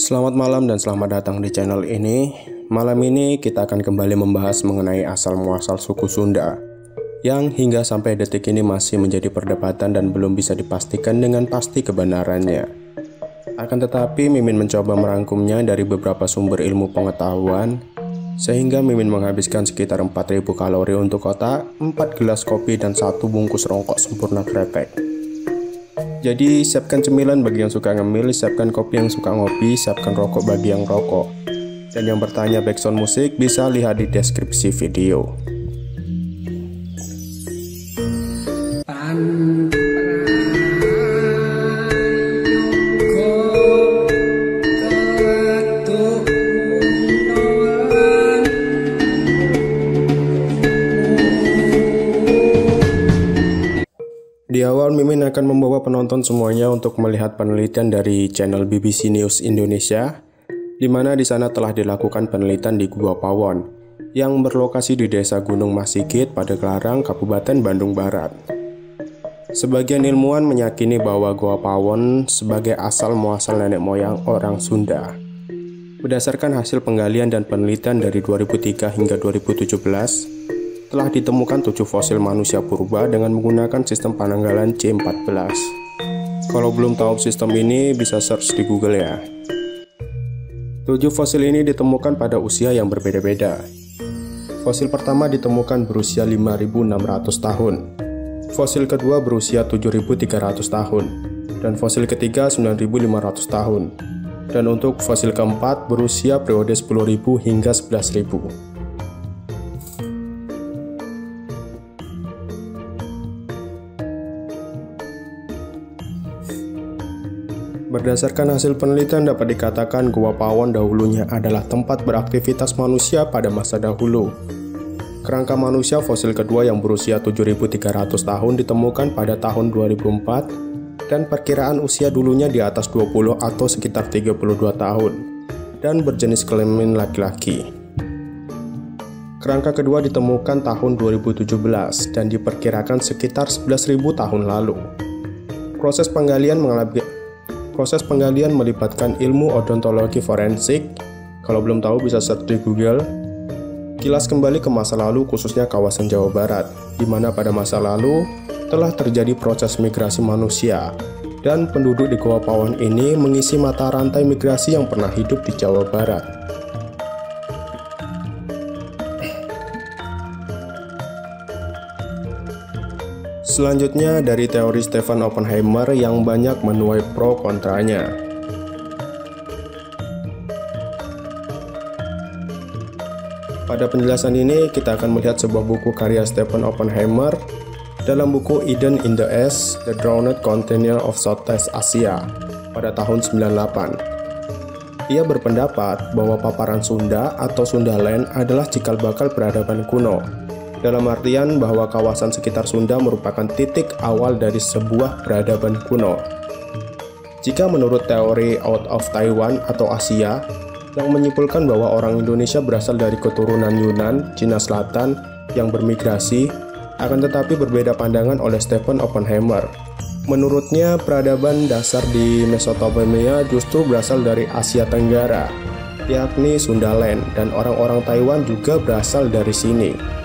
Selamat malam dan selamat datang di channel ini. Malam ini kita akan kembali membahas mengenai asal-muasal suku Sunda yang hingga sampai detik ini masih menjadi perdebatan dan belum bisa dipastikan dengan pasti kebenarannya. Akan tetapi Mimin mencoba merangkumnya dari beberapa sumber ilmu pengetahuan sehingga Mimin menghabiskan sekitar 4000 kalori untuk otak, 4 gelas kopi dan 1 bungkus rokok sempurna kretek. Jadi siapkan cemilan bagi yang suka ngemil, siapkan kopi yang suka ngopi, siapkan rokok bagi yang rokok. Dan yang bertanya backsound musik bisa lihat di deskripsi video. Di awal Mimin akan membawa penonton semuanya untuk melihat penelitian dari channel BBC News Indonesia, di mana di sana telah dilakukan penelitian di Gua Pawon yang berlokasi di Desa Gunung Masigit, Padeglarang, Kabupaten Bandung Barat. Sebagian ilmuwan meyakini bahwa Gua Pawon sebagai asal muasal nenek moyang orang Sunda. Berdasarkan hasil penggalian dan penelitian dari 2003 hingga 2017, telah ditemukan 7 fosil manusia purba dengan menggunakan sistem penanggalan C14. Kalau belum tahu sistem ini, bisa search di Google ya. 7 fosil ini ditemukan pada usia yang berbeda-beda. Fosil pertama ditemukan berusia 5.600 tahun. Fosil kedua berusia 7.300 tahun. Dan fosil ketiga 9.500 tahun. Dan untuk fosil keempat berusia periode 10.000 hingga 11.000. Berdasarkan hasil penelitian dapat dikatakan Gua Pawon dahulunya adalah tempat beraktivitas manusia pada masa dahulu. Kerangka manusia fosil kedua yang berusia 7.300 tahun ditemukan pada tahun 2004 dan perkiraan usia dulunya di atas 20 atau sekitar 32 tahun dan berjenis kelamin laki-laki. Kerangka kedua ditemukan tahun 2017 dan diperkirakan sekitar 11.000 tahun lalu. Proses penggalian melibatkan ilmu odontologi forensik. Kalau belum tahu bisa search di Google. Kilas kembali ke masa lalu khususnya kawasan Jawa Barat, di mana pada masa lalu telah terjadi proses migrasi manusia dan penduduk di Gua Pawon ini mengisi mata rantai migrasi yang pernah hidup di Jawa Barat. Selanjutnya dari teori Stephen Oppenheimer yang banyak menuai pro kontranya. Pada penjelasan ini kita akan melihat sebuah buku karya Stephen Oppenheimer dalam buku Eden in the East, The Drowned Continent of Southeast Asia pada tahun 98. Ia berpendapat bahwa paparan Sunda atau Sundaland adalah cikal bakal peradaban kuno. Dalam artian bahwa kawasan sekitar Sunda merupakan titik awal dari sebuah peradaban kuno. Jika menurut teori Out of Taiwan atau Asia, yang menyimpulkan bahwa orang Indonesia berasal dari keturunan Yunan, Cina Selatan yang bermigrasi, akan tetapi berbeda pandangan oleh Stephen Oppenheimer. Menurutnya, peradaban dasar di Mesopotamia justru berasal dari Asia Tenggara, yakni Sundaland, dan orang-orang Taiwan juga berasal dari sini.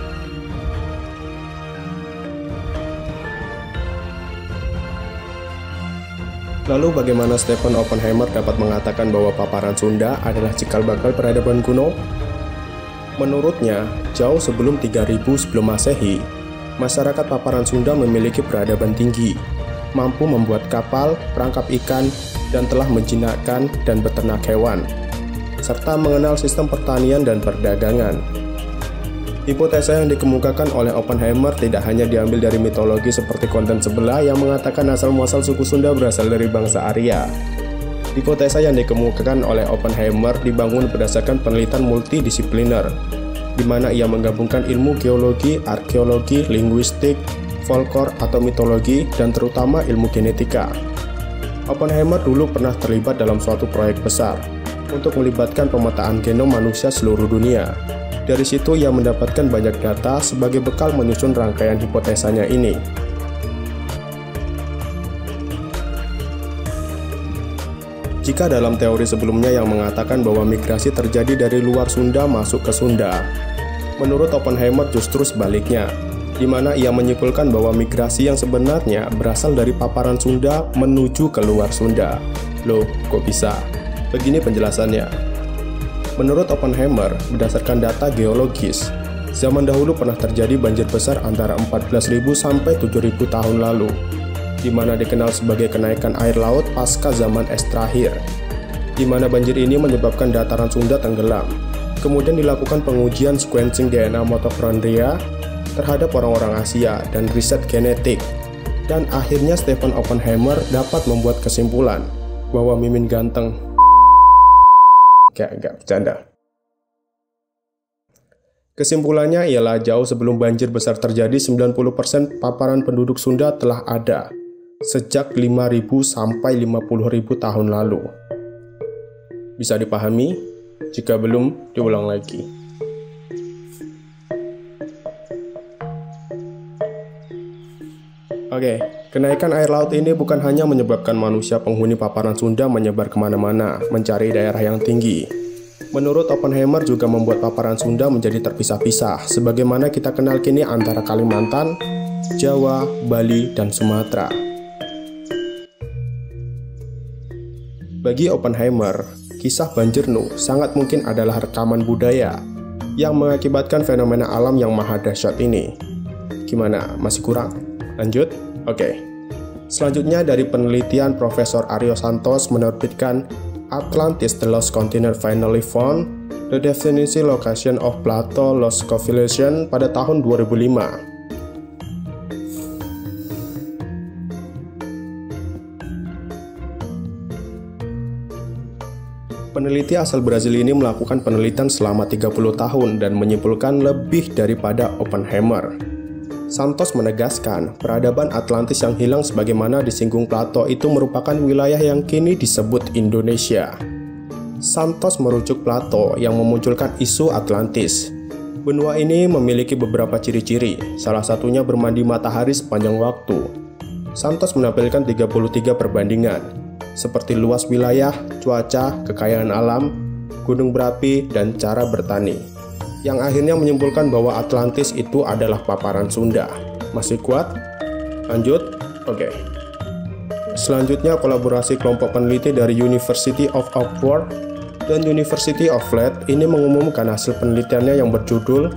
Lalu bagaimana Stephen Oppenheimer dapat mengatakan bahwa paparan Sunda adalah cikal bakal peradaban kuno? Menurutnya, jauh sebelum 3000 sebelum Masehi, masyarakat paparan Sunda memiliki peradaban tinggi, mampu membuat kapal, perangkap ikan, dan telah menjinakkan dan beternak hewan, serta mengenal sistem pertanian dan perdagangan. Hipotesa yang dikemukakan oleh Oppenheimer tidak hanya diambil dari mitologi seperti konten sebelah yang mengatakan asal-muasal suku Sunda berasal dari bangsa Arya. Hipotesa yang dikemukakan oleh Oppenheimer dibangun berdasarkan penelitian multidisipliner, di mana ia menggabungkan ilmu geologi, arkeologi, linguistik, folklore atau mitologi, dan terutama ilmu genetika. Oppenheimer dulu pernah terlibat dalam suatu proyek besar untuk melibatkan pemetaan genom manusia seluruh dunia. Dari situ ia mendapatkan banyak data sebagai bekal menyusun rangkaian hipotesanya ini. Jika dalam teori sebelumnya yang mengatakan bahwa migrasi terjadi dari luar Sunda masuk ke Sunda, menurut Oppenheimer justru sebaliknya, di mana ia menyimpulkan bahwa migrasi yang sebenarnya berasal dari paparan Sunda menuju ke luar Sunda. Loh, kok bisa? Begini penjelasannya. Menurut Oppenheimer, berdasarkan data geologis, zaman dahulu pernah terjadi banjir besar antara 14.000 sampai 7.000 tahun lalu, di mana dikenal sebagai kenaikan air laut pasca zaman es terakhir, di mana banjir ini menyebabkan dataran Sunda tenggelam. Kemudian dilakukan pengujian sequencing DNA mitokondria terhadap orang-orang Asia dan riset genetik, dan akhirnya Stephen Oppenheimer dapat membuat kesimpulan bahwa Mimin ganteng. Enggak, bercanda. Kesimpulannya ialah jauh sebelum banjir besar terjadi, 90% paparan penduduk Sunda telah ada sejak 5.000 sampai 50.000 tahun lalu. Bisa dipahami? Jika belum, diulang lagi. Oke, kenaikan air laut ini bukan hanya menyebabkan manusia penghuni paparan Sunda menyebar kemana-mana, mencari daerah yang tinggi. Menurut Oppenheimer juga membuat paparan Sunda menjadi terpisah-pisah, sebagaimana kita kenal kini antara Kalimantan, Jawa, Bali, dan Sumatera. Bagi Oppenheimer, kisah banjir Nuh sangat mungkin adalah rekaman budaya yang mengakibatkan fenomena alam yang maha dahsyat ini. Gimana? Masih kurang? Lanjut? Oke. Selanjutnya dari penelitian Profesor Aryo Santos menerbitkan Atlantis the Lost Continent Finally Found, The Definition Location of Plato Lost Civilization pada tahun 2005. Peneliti asal Brazil ini melakukan penelitian selama 30 tahun dan menyimpulkan lebih daripada Oppenheimer. Santos menegaskan, peradaban Atlantis yang hilang sebagaimana disinggung Plato itu merupakan wilayah yang kini disebut Indonesia. Santos merujuk Plato yang memunculkan isu Atlantis. Benua ini memiliki beberapa ciri-ciri, salah satunya bermandi matahari sepanjang waktu. Santos menampilkan 33 perbandingan, seperti luas wilayah, cuaca, kekayaan alam, gunung berapi, dan cara bertani, yang akhirnya menyimpulkan bahwa Atlantis itu adalah paparan Sunda. Masih kuat? Lanjut? Oke. Selanjutnya, kolaborasi kelompok peneliti dari University of Oxford dan University of Leeds ini mengumumkan hasil penelitiannya yang berjudul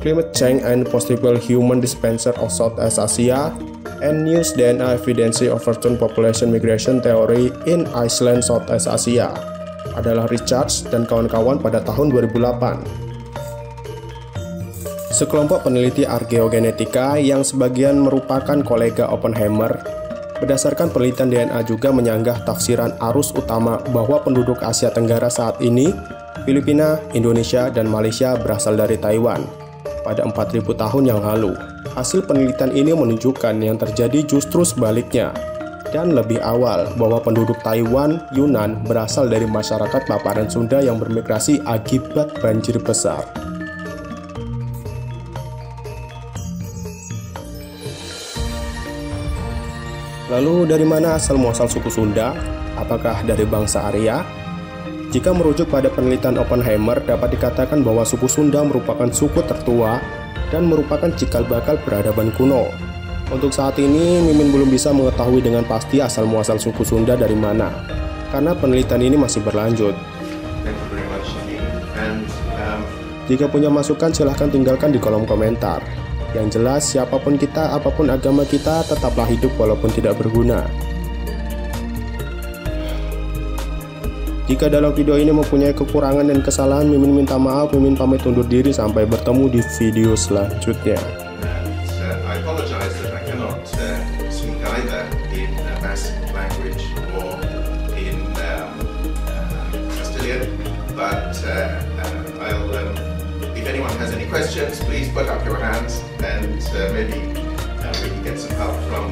Climate Change and Possible Human Displacement of Southeast Asia and New DNA Evidence of Overturn Population Migration Theory in Iceland, Southeast Asia, adalah Richards dan kawan-kawan pada tahun 2008. Sekelompok peneliti arkeogenetika yang sebagian merupakan kolega Oppenheimer, berdasarkan penelitian DNA juga menyanggah tafsiran arus utama bahwa penduduk Asia Tenggara saat ini, Filipina, Indonesia, dan Malaysia berasal dari Taiwan pada 4.000 tahun yang lalu. Hasil penelitian ini menunjukkan yang terjadi justru sebaliknya, dan lebih awal bahwa penduduk Taiwan, Yunan berasal dari masyarakat paparan Sunda yang bermigrasi akibat banjir besar. Lalu dari mana asal-muasal suku Sunda? Apakah dari bangsa Arya? Jika merujuk pada penelitian Oppenheimer, dapat dikatakan bahwa suku Sunda merupakan suku tertua dan merupakan cikal bakal peradaban kuno. Untuk saat ini, Mimin belum bisa mengetahui dengan pasti asal-muasal suku Sunda dari mana, karena penelitian ini masih berlanjut. Jika punya masukan, silahkan tinggalkan di kolom komentar. Yang jelas, siapapun kita, apapun agama kita, tetaplah hidup walaupun tidak berguna. Jika dalam video ini mempunyai kekurangan dan kesalahan, Mimin minta maaf. Mimin pamit undur diri, sampai bertemu di video selanjutnya. I apologize that I cannot speak either in Basque language or in Castilian, but I'll, if anyone has any questions, please put up your hands and maybe we can get some help from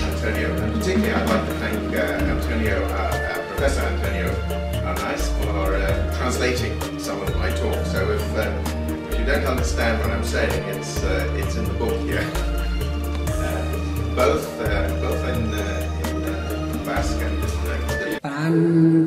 Antonio. And particularly I'd like to thank Antonio, Professor Antonio Arnaiz, for translating some of my talk. So if you don't understand what I'm saying, it's in the book here, both in Basque and Castilian. kerajaan